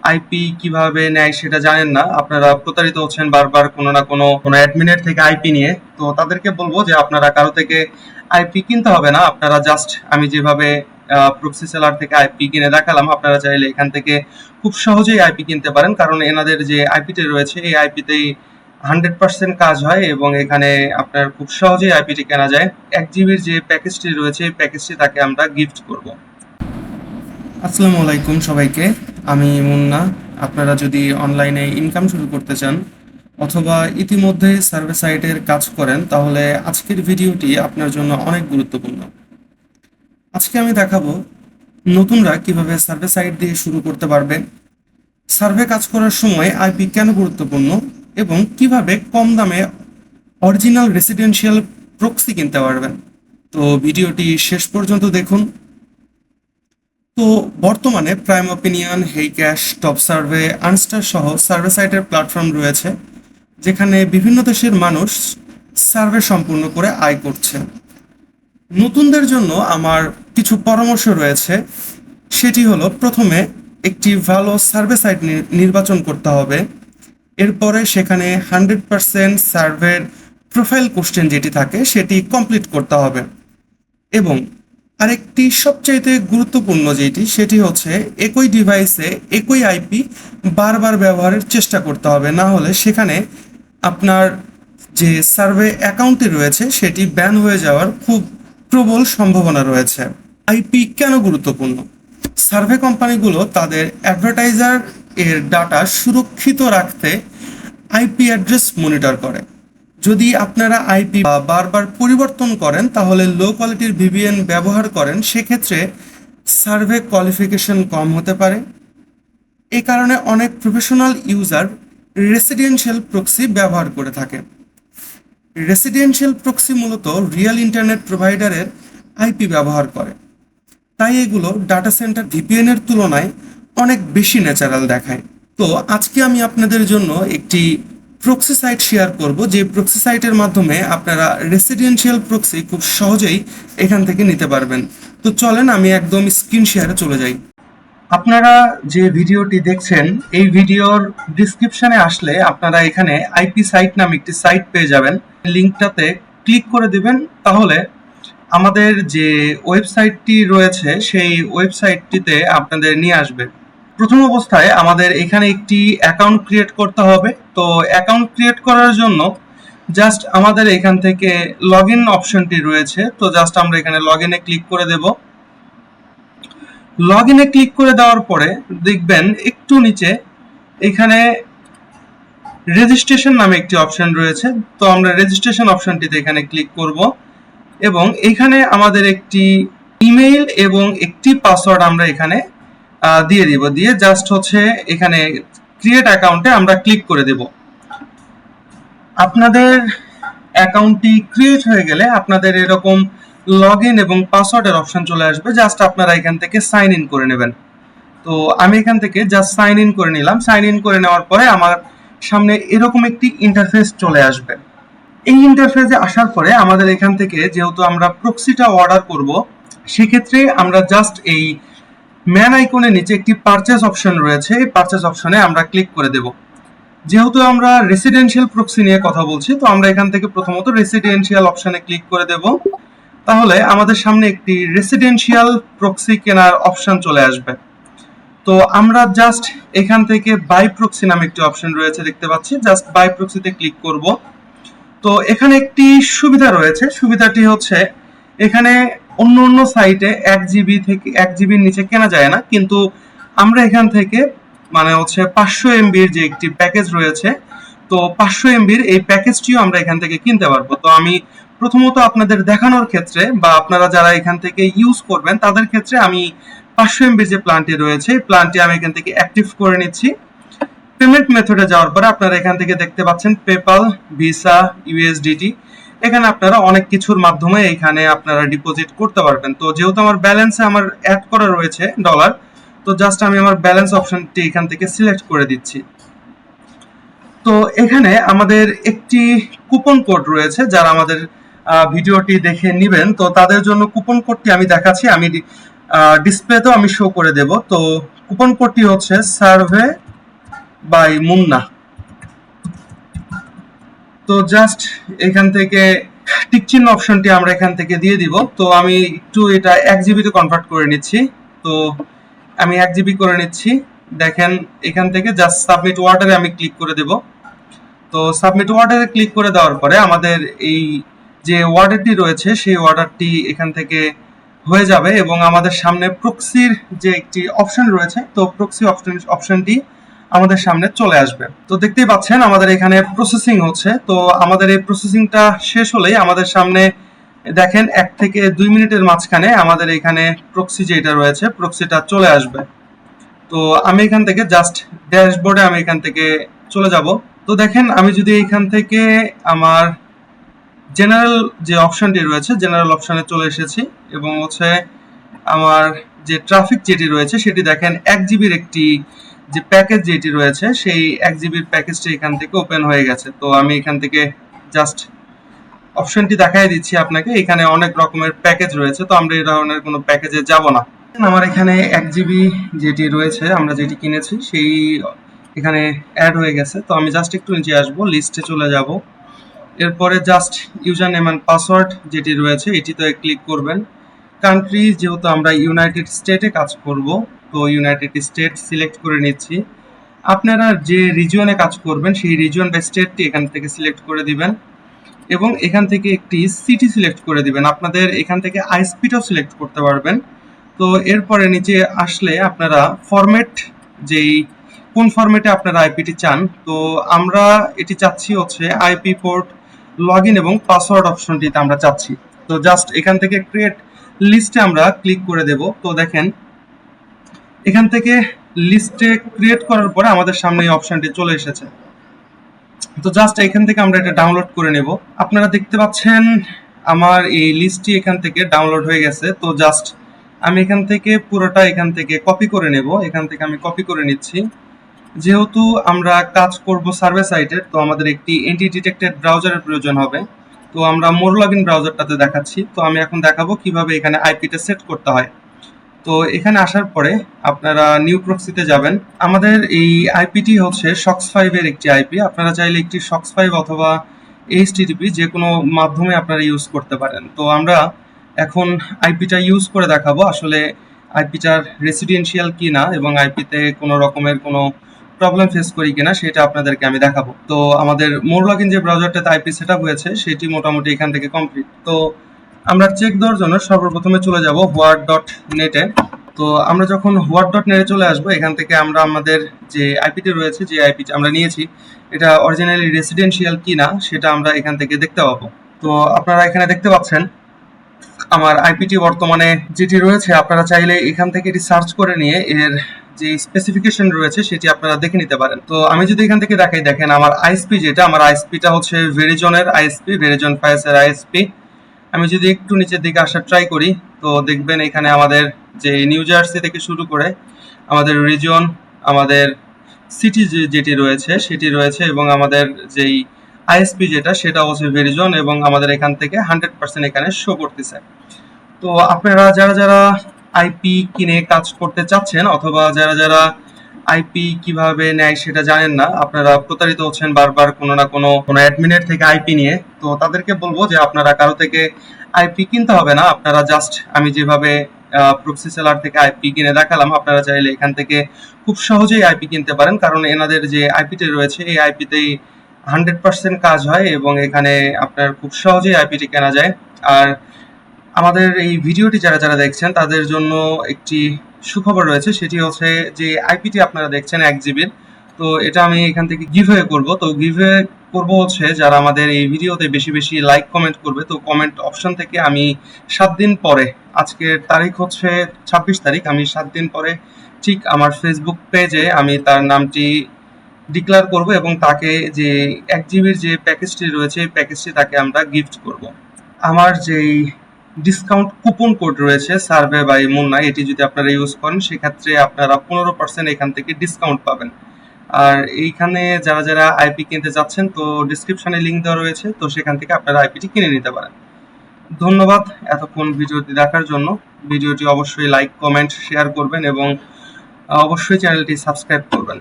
IP কিভাবে নেয় সেটা জানেন না, আপনারা প্রতারিত হচ্ছেন বারবার কোনো না কোনো অ্যাডমিনের থেকে আইপি নিয়ে। তো তাদেরকে বলবো যে আপনারা কারো থেকে আইপি কিনতে হবে না, আপনারা জাস্ট আমি যেভাবে প্রক্সি সেলার থেকে আইপি কিনে দেখালাম, আপনারা চাইলে এখান থেকে খুব সহজেই আইপি কিনতে পারেন, কারণ এনাদের যে আইপিটি রয়েছে এই আইপিতেই 100% কাজ হয় এবং এখানে আপনার খুব সহজেই আইপিটি কেনা যায়। 1 জিবির যে প্যাকেজটি রয়েছে এই প্যাকেজটি তাকে আমরা গিফট করব। আসসালামু আলাইকুম সবাইকে, আমি মুন্না। আপনারা যদি অনলাইনে ইনকাম শুরু করতে চান অথবা ইতিমধ্যে সার্ভে সাইটের কাজ করেন তাহলে আজকের ভিডিওটি আপনার জন্য অনেক গুরুত্বপূর্ণ। আজকে আমি দেখাবো নতুনরা কিভাবে সার্ভে সাইট দিয়ে শুরু করতে পারবে, সার্ভে কাজ করার সময় আইপি কেন গুরুত্বপূর্ণ এবং কিভাবে কম দামে অরিজিনাল রেসিডেন্সিয়াল প্রক্সি কিনতে পারবেন। তো ভিডিওটি শেষ পর্যন্ত দেখুন। তো বর্তমানে প্রাইম ওপিনিয়ন, হেইক্যাশ, টপ সার্ভে, আনস্টার সহ সার্ভে সাইটের প্ল্যাটফর্ম রয়েছে যেখানে বিভিন্ন দেশের মানুষ সার্ভে সম্পূর্ণ করে আয় করছে। নতুনদের জন্য আমার কিছু পরামর্শ রয়েছে। সেটি হলো, প্রথমে একটি ভালো সার্ভে সাইট নির্বাচন করতে হবে। এরপরে সেখানে 100% সার্ভের প্রোফাইল কোশ্চেন যেটি থাকে সেটি কমপ্লিট করতে হবে এবং আরেকটি সবচাইতে গুরুত্বপূর্ণ যেটি সেটি হচ্ছে একই ডিভাইসে একই আইপি বারবার ব্যবহারের চেষ্টা করতে হবে, না হলে সেখানে আপনার যে সার্ভে অ্যাকাউন্টটি রয়েছে সেটি ব্যান হয়ে যাওয়ার খুব প্রবল সম্ভাবনা রয়েছে। আইপি কেন গুরুত্বপূর্ণ? সার্ভে কোম্পানিগুলো তাদের অ্যাডভার্টাইজার এর ডাটা সুরক্ষিত রাখতে আইপি অ্যাড্রেস মনিটর করে। যদি আপনারা আইপি বারবার পরিবর্তন করেন তাহলে লো কোয়ালিটির ভিপিএন ব্যবহার করেন, সেক্ষেত্রে সার্ভে কোয়ালিফিকেশন কম হতে পারে। এই কারণে অনেক প্রফেশনাল ইউজার রেসিডেন্সিয়াল প্রক্সি ব্যবহার করে থাকে। রেসিডেন্সিয়াল প্রক্সি মূলত রিয়েল ইন্টারনেট প্রোভাইডারের আইপি ব্যবহার করে, তাই এগুলো ডাটা সেন্টার ভিপিএন এর তুলনায় অনেক বেশি ন্যাচারাল দেখায়। তো আজকে আমি আপনাদের জন্য একটি প্রক্সি সাইট শেয়ার করব, যে প্রক্সি সাইটের মাধ্যমে আপনারা রেসিডেন্সিয়াল প্রক্সি খুব সহজেই এখান থেকে নিতে পারবেন। তো চলেন আমি একদম স্ক্রিন শেয়ারে চলে যাই। আপনারা যে ভিডিওটি দেখছেন এই ভিডিওর ডিসক্রিপশনে আসলে আপনারা এখানে আইপি সাইট নামে একটি সাইট পেয়ে যাবেন। লিঙ্কটাতে ক্লিক করে দিবেন, তাহলে আমাদের যে ওয়েবসাইটটি রয়েছে সেই ওয়েবসাইটটিতে আপনাদের নিয়ে আসবে। প্রথম অবস্থায় আমাদের এখানে একটি অ্যাকাউন্ট ক্রিয়েট করতে হবে। তো অ্যাকাউন্ট ক্রিয়েট করার জন্য জাস্ট আমাদের এখান থেকে লগ ইন অপশনটি রয়েছে, তো জাস্ট আমরা এখানে লগ ইনে ক্লিক করে দেব। লগ ইনে ক্লিক করে দেওয়ার পরে দেখবেন একটু নিচে এখানে রেজিস্ট্রেশন নামে একটি অপশন রয়েছে, তো আমরা রেজিস্ট্রেশন অপশনটিতে এখানে ক্লিক করব এবং এখানে আমাদের একটি ইমেইল এবং একটি পাসওয়ার্ড আমরা এখানে দিয়ে দিব। দিয়ে জাস্ট হচ্ছে এখানে ক্রিয়েট অ্যাকাউন্টে আমরা ক্লিক করে দেব। আপনাদের অ্যাকাউন্টটি ক্রিয়েট হয়ে গেলে আপনাদের এরকম লগ ইন এবং পাসওয়ার্ডের অপশন চলে আসবে, জাস্ট আপনারা এখান থেকে সাইন ইন করে নেবেন। তো আমি এখান থেকে জাস্ট সাইন ইন করে নিলাম। সাইন ইন করে নেওয়ার পরে আমার সামনে এরকম একটি ইন্টারফেস চলে আসবে। এই ইন্টারফেসে আসার পরে আমাদের এখান থেকে যেহেতু আমরা প্রক্সিটা অর্ডার করব, সেক্ষেত্রে আমরা জাস্ট এই ম্যান আইকনের নিচে একটি পারচেজ অপশন রয়েছে, এই পারচেজ অপশনে আমরা ক্লিক করে দেব। যেহেতু আমরা রেসিডেন্সিয়াল প্রক্সি নিয়ে কথা বলছি, তো আমরা এখান থেকে প্রথমত রেসিডেন্সিয়াল অপশনে ক্লিক করে দেব। তাহলে আমাদের সামনে একটি রেসিডেন্সিয়াল প্রক্সি কেনার অপশন চলে আসবে। তো আমরা জাস্ট এখান থেকে বাই প্রক্সি নামে একটি অপশন রয়েছে দেখতে পাচ্ছি, জাস্ট বাই প্রক্সিতে ক্লিক করব। তো এখানে একটি সুবিধা রয়েছে, সুবিধাটি হচ্ছে এখানে অন্য অন্য সাইটে 1 জিবি থেকে 1 জিবির নিচে কেনা যায় না, কিন্তু আমরা এখান থেকে মানে হচ্ছে 500 এমবির যে একটি প্যাকেজ রয়েছে, তো 500 এমবির এই প্যাকেজটিও আমরা এখান থেকে কিনতে পারবো। তো আমি প্রথমত আপনাদের দেখানোর ক্ষেত্রে বা আপনারা যারা এখান থেকে ইউজ করবেন তাদের ক্ষেত্রে আমি 500 এমবির যে প্ল্যানটি রয়েছে এই প্ল্যানটি আমি এখান থেকে অ্যাক্টিভ করে নিচ্ছি। পেমেন্ট মেথডে যাওয়ার পরে আপনারা এখান থেকে দেখতে পাচ্ছেন পেপাল, ভিসা, ইউএসডিটি। এখানে আপনারা অনেক কিছুর মাধ্যমে এখানে আপনারা ডিপোজিট করতে পারবেন। তো যেহেতু আমার ব্যালেন্সে আমার অ্যাড করা রয়েছে ডলার, তো জাস্ট আমি আমার ব্যালেন্স অপশনটি এখান থেকে সিলেক্ট করে দিচ্ছি। তো এখানে আমাদের একটি কুপন কোড রয়েছে, যারা আমাদের ভিডিওটি দেখে নেবেন তো তাদের জন্য কুপন কোডটি আমি দেখাচ্ছি। আমি ডিসপ্লেতেও আমি শো করে দেব। তো কুপন কোডটি হচ্ছে সার্ভে বাই মুন্না। তো জাস্ট এখান থেকে টিক চিহ্ন অপশনটি আমরা এখান থেকে দিয়ে দিব। তো আমি একটু এটা 1 GB তে কনভার্ট করে নিচ্ছি। তো আমি 1 GB করে নিচ্ছি। দেখেন এখান থেকে জাস্ট সাবমিট অর্ডারে আমি ক্লিক করে দেব। তো সাবমিট অর্ডারে ক্লিক করে দেওয়ার পরে আমাদের এই যে অর্ডারটি রয়েছে সেই অর্ডারটি এখান থেকে হয়ে যাবে এবং আমাদের সামনে প্রক্সির যে একটি অপশন রয়েছে, তো প্রক্সি অপশনটি আমাদের সামনে চলে আসবে। তো দেখতেই পাচ্ছেন আমাদের এখানে প্রসেসিং হচ্ছে। তো আমাদের এই প্রসেসিংটা শেষ হলেই আমাদের সামনে দেখেন 1 থেকে 2 মিনিটের মাঝখানে আমাদের এখানে প্রক্সি যেটা রয়েছে প্রক্সিটা চলে আসবে। তো আমি এখান থেকে জাস্ট ড্যাশবোর্ডে আমি এখান থেকে চলে যাব। তো দেখেন আমি যদি এখান থেকে আমার জেনারেল যে অপশনটি রয়েছে জেনারেল অপশনে চলে এসেছি এবং হচ্ছে আমার যে ট্রাফিক যেটি রয়েছে সেটি দেখেন 1 GB একটি যে প্যাকেজ যেটি রয়েছে সেই 1 GB প্যাকেজটি এখান থেকে ওপেন হয়ে গেছে। তো আমি এখান থেকে জাস্ট অপশনটি দেখাই দিচ্ছি আপনাকে। এখানে অনেক রকমের প্যাকেজ রয়েছে, তো আমরা এই ধরনের কোনো প্যাকেজে যাব না। আমার এখানে 1 GB যেটি রয়েছে আমরা যেটি কিনেছি সেই এখানে অ্যাড হয়ে গেছে। তো আমি জাস্ট একটু নিচে আসবো, লিস্টে চলে যাব। এরপরে just user name and password যেটি রয়েছে এটিতে ক্লিক করবেন। কান্ট্রি যেহেতু আমরা ইউনাইটেড স্টেটে কাজ করব, তো ইউনাইটেড স্টেট সিলেক্ট করে নিচ্ছি। আপনারা যে রিজিয়নে কাজ করবেন সেই রিজিয়ন বা স্টেটটি এখান থেকে সিলেক্ট করে দিবেন এবং এখান থেকে একটি সিটি সিলেক্ট করে দিবেন। আপনাদের এখান থেকে আইএসপিটাও সিলেক্ট করতে পারবেন। তো এরপরে নিচে আসলে আপনারা ফরম্যাট যেই কোন ফরম্যাটে আপনারা আইপিটি চান, তো আমরা এটি চাচ্ছি হচ্ছে আইপি পোর্ট লগ ইন এবং পাসওয়ার্ড অপশনটিতে আমরা চাচ্ছি। তো জাস্ট এখান থেকে ক্রিয়েট লিস্টে আমরা ক্লিক করে দেব। তো দেখেন এখান থেকে লিস্টে ক্রিয়েট করার পরে আমাদের সামনে এই অপশনটি চলে এসেছে। তো জাস্ট এখান থেকে আমরা এটা ডাউনলোড করে নেব। আপনারা দেখতে পাচ্ছেন আমার এই লিস্টটি এখান থেকে ডাউনলোড হয়ে গেছে। তো জাস্ট আমি এখান থেকে পুরোটা এখান থেকে কপি করে নেব। এখান থেকে আমি কপি করে নিচ্ছি। যেহেতু আমরা কাজ করব সার্ভে সাইটের, তো আমাদের একটি এন্টি ডিটেক্টেড ব্রাউজারের প্রয়োজন হবে। তো আমরা মোর লগইন ব্রাউজারটাতে দেখাচ্ছি। তো আমি এখন দেখাবো কিভাবে এখানে আইপিটা সেট করতে হয়। তো এখানে আসার পরে আপনারা নিউ প্রক্সিতে যাবেন। আমাদের এই আইপিটি হচ্ছে SOX5 এর একটি আইপি। আপনারা চাইলে একটি SOX5 অথবা HTTP যে কোনো মাধ্যমে আপনারা ইউজ করতে পারেন। তো আমরা এখন আইপিটা ইউজ করে দেখাবো আসলে আইপিটার রেসিডেন্সিয়াল কি না এবং আইপিতে কোনো রকমের কোনো প্রবলেম ফেস করি কিনা সেটা আপনাদেরকে আমি দেখাবো। তো আমাদের মোর লগইন যে ব্রাউজারটাতে আইপি সেট আপ হয়েছে সেটি মোটামুটি এখান থেকে কমপ্লিট। তো আমরা চেক দেওয়ার জন্য সর্বপ্রথমে চলে যাব হোয়াট.নেটে। তো আমরা যখন হোয়াট.নেটে চলে আসবো এখান থেকে আমরা আমাদের যে আইপিটি রয়েছে, যে আইপিটি আমরা নিয়েছি এটা অরিজিনালি রেসিডেন্সিয়াল কি না সেটা আমরা এখান থেকে দেখতে পাবো। তো আপনারা এখানে দেখতে পাচ্ছেন আমার আইপিটি বর্তমানে যেটি রয়েছে। আপনারা চাইলে এখান থেকে এটি সার্চ করে নিয়ে এর যে স্পেসিফিকেশন রয়েছে সেটি আপনারা দেখে নিতে পারেন। তো আমি যদি এখান থেকে দেখাই, দেখেন আমার আইএসপি যেটা, আমার আইএসপিটা হচ্ছে ভেরিজনের আইএসপি, ভেরিজন 5 এর আইএসপি। আমি যদি একটু নিচের দিকে আসার ট্রাই করি তো দেখবেন এখানে আমাদের যে নিউ জার্সি থেকে শুরু করে আমাদের রিজন, আমাদের সিটি যেটি রয়েছে সেটি রয়েছে এবং আমাদের যেই আইএসপি যেটা সেটা হচ্ছে ভেরিজন এবং আমাদের এখান থেকে 100% এখানে শো করতেছে। তো আপনারা যারা যারা আইপি কিনে কাজ করতে চাচ্ছেন অথবা যারা যারা আইপি কিভাবে নেয় সেটা জানেন না, আপনারা প্রতারিত হচ্ছেন বারবার কোনো না কোনো অ্যাডমিনের থেকে আইপি নিয়ে, তো তাদেরকে বলবো যে আপনারা কারো থেকে আইপি কিনতে হবে না। আপনারা জাস্ট আমি যেভাবে প্রক্সি সেলার থেকে আইপি কিনে দেখালাম, আপনারা চাইলে এখান থেকে খুব সহজেই আইপি কিনতে পারেন, কারণ এনাদের যে আইপিটি রয়েছে এই আইপিতেই 100% কাজ হয় এবং এখানে আপনার খুব সহজেই আইপিটি কেনা যায়। আর আমাদের এই ভিডিওটি যারা যারা দেখছেন তাদের জন্য একটি সুখবর রয়েছে, সেটি হচ্ছে যে আইপিটি আপনারা দেখছেন 1 GB, তো এটা আমি এখান থেকে গিভওয়ে করব। তো গিভওয়ে করব হচ্ছে যারা আমাদের এই ভিডিওতে বেশি বেশি লাইক কমেন্ট করবে। তো কমেন্ট অপশন থেকে আমি 7 দিন পরে, আজকের তারিখ হচ্ছে 26 তারিখ, আমি 7 দিন পরে ঠিক আমার ফেসবুক পেজে আমি তার নামটি ডিক্লেয়ার করব এবং তাকে যে 1 GB যে প্যাকেজটি রয়েছে এই প্যাকেজটি তাকে আমরা গিফট করব। আমার যেই ডিসকাউন্ট কুপন কোড রয়েছে সার্ভে বাই মুন্না, এটি যদি আপনারা ইউজ করেন সেক্ষেত্রে আপনারা 15% এখান থেকে ডিসকাউন্ট পাবেন। আর এইখানে যারা যারা আইপি কিনতে যাচ্ছেন তো ডিসক্রিপশনে লিঙ্ক দেওয়া রয়েছে, তো সেখান থেকে আপনারা আইপিটি কিনে নিতে পারেন। ধন্যবাদ এতক্ষণ ভিডিওটি দেখার জন্য। ভিডিওটি অবশ্যই লাইক, কমেন্ট, শেয়ার করবেন এবং অবশ্যই চ্যানেলটি সাবস্ক্রাইব করবেন।